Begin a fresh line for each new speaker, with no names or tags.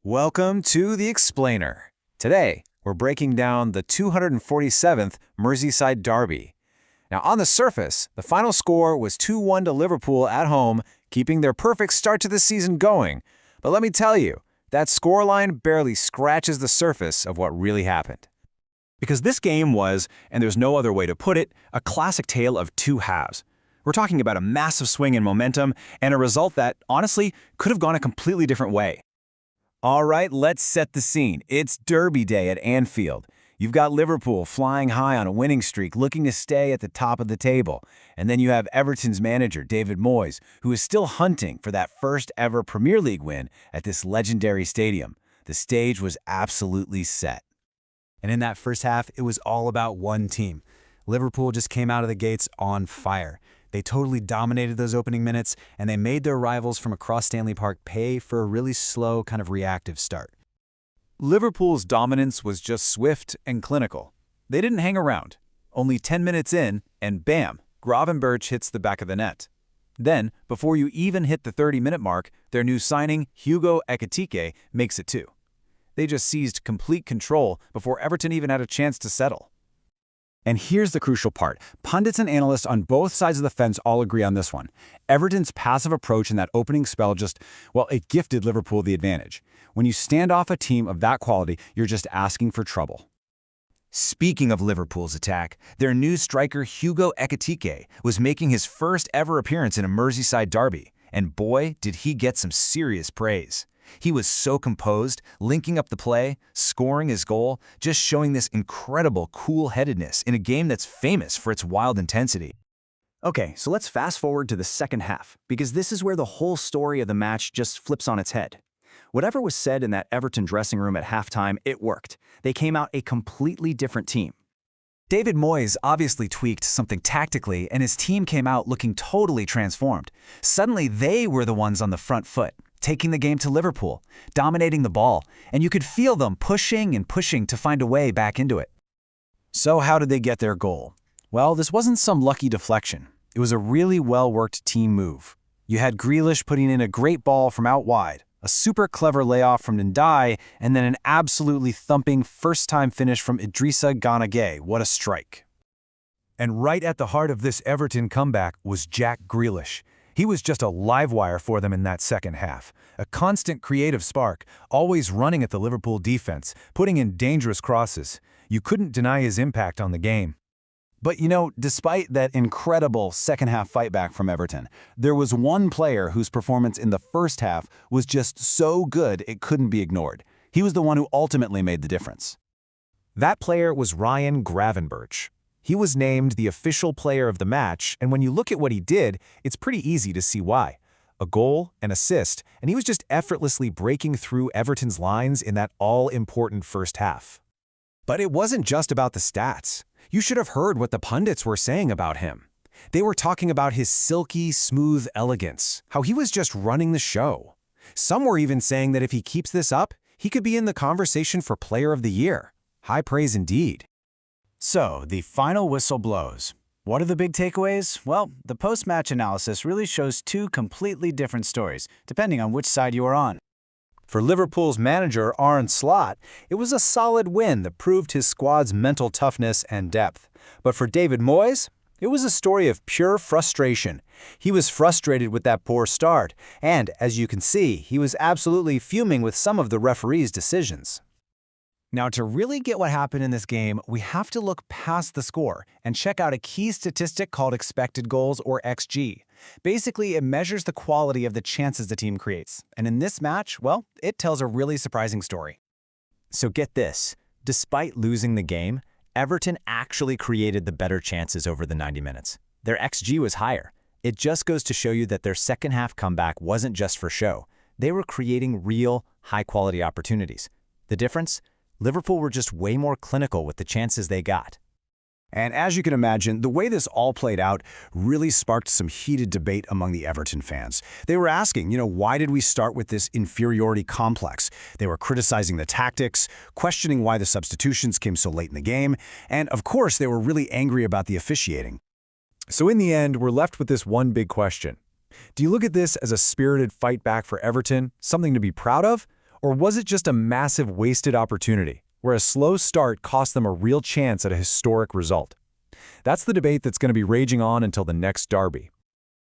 Welcome to The Explainer. Today, we're breaking down the 247th Merseyside Derby. Now, on the surface, the final score was 2-1 to Liverpool at home, keeping their perfect start to the season going. But let me tell you, that scoreline barely scratches the surface of what really happened.
Because this game was, and there's no other way to put it, a classic tale of two halves. We're talking about a massive swing in momentum and a result that, honestly, could have gone a completely different way.
All right, let's set the scene. It's Derby Day at Anfield. You've got Liverpool flying high on a winning streak, looking to stay at the top of the table. And then you have Everton's manager, David Moyes, who is still hunting for that first ever Premier League win at this legendary stadium. The stage was absolutely set.
And in that first half, it was all about one team. Liverpool just came out of the gates on fire. They totally dominated those opening minutes, and they made their rivals from across Stanley Park pay for a really slow, kind of reactive start.
Liverpool's dominance was just swift and clinical. They didn't hang around. Only 10 minutes in, and bam, Gravenberch hits the back of the net. Then, before you even hit the 30-minute mark, their new signing, Hugo Ekitike, makes it 2. They just seized complete control before Everton even had a chance to settle.
And here's the crucial part. Pundits and analysts on both sides of the fence all agree on this one. Everton's passive approach in that opening spell it gifted Liverpool the advantage. When you stand off a team of that quality, you're just asking for trouble.
Speaking of Liverpool's attack, their new striker Hugo Ekitike was making his first ever appearance in a Merseyside Derby, and boy, did he get some serious praise. He was so composed, linking up the play, scoring his goal, just showing this incredible cool-headedness in a game that's famous for its wild intensity.
Okay, so let's fast forward to the second half, because this is where the whole story of the match just flips on its head. Whatever was said in that Everton dressing room at halftime, it worked. They came out a completely different team.
David Moyes obviously tweaked something tactically, and his team came out looking totally transformed. Suddenly, they were the ones on the front foot, taking the game to Liverpool, dominating the ball, and you could feel them pushing and pushing to find a way back into it.
So how did they get their goal? Well, this wasn't some lucky deflection. It was a really well-worked team move. You had Grealish putting in a great ball from out wide, a super clever layoff from Ndiaye, and then an absolutely thumping first-time finish from Idrissa Gana Gueye. What a strike.
And right at the heart of this Everton comeback was Jack Grealish. He was just a live wire for them in that second half. A constant creative spark, always running at the Liverpool defense, putting in dangerous crosses. You couldn't deny his impact on the game.
But despite that incredible second-half fightback from Everton, there was one player whose performance in the first half was just so good it couldn't be ignored. He was the one who ultimately made the difference.
That player was Gravenberch. He was named the official player of the match, and when you look at what he did, it's pretty easy to see why. A goal, an assist, and he was just effortlessly breaking through Everton's lines in that all-important first half. But it wasn't just about the stats. You should have heard what the pundits were saying about him. They were talking about his silky, smooth elegance, how he was just running the show. Some were even saying that if he keeps this up, he could be in the conversation for Player of the Year. High praise indeed.
So, the final whistle blows. What are the big takeaways? Well, the post-match analysis really shows two completely different stories, depending on which side you are on.
For Liverpool's manager, Arne Slot, it was a solid win that proved his squad's mental toughness and depth. But for David Moyes, it was a story of pure frustration. He was frustrated with that poor start, and, as you can see, he was absolutely fuming with some of the referee's decisions.
Now, to really get what happened in this game, we have to look past the score and check out a key statistic called expected goals, or XG. Basically, it measures the quality of the chances the team creates. And in this match, well, it tells a really surprising story.
So get this, despite losing the game, Everton actually created the better chances over the 90 minutes. Their XG was higher. It just goes to show you that their second-half comeback wasn't just for show. They were creating real, high-quality opportunities. The difference? Liverpool were just way more clinical with the chances they got.
And as you can imagine, the way this all played out really sparked some heated debate among the Everton fans. They were asking, why did we start with this inferiority complex? They were criticizing the tactics, questioning why the substitutions came so late in the game, and of course, they were really angry about the officiating.
So in the end, we're left with this one big question. Do you look at this as a spirited fight back for Everton, something to be proud of? Or was it just a massive wasted opportunity, where a slow start cost them a real chance at a historic result? That's the debate that's going to be raging on until the next derby.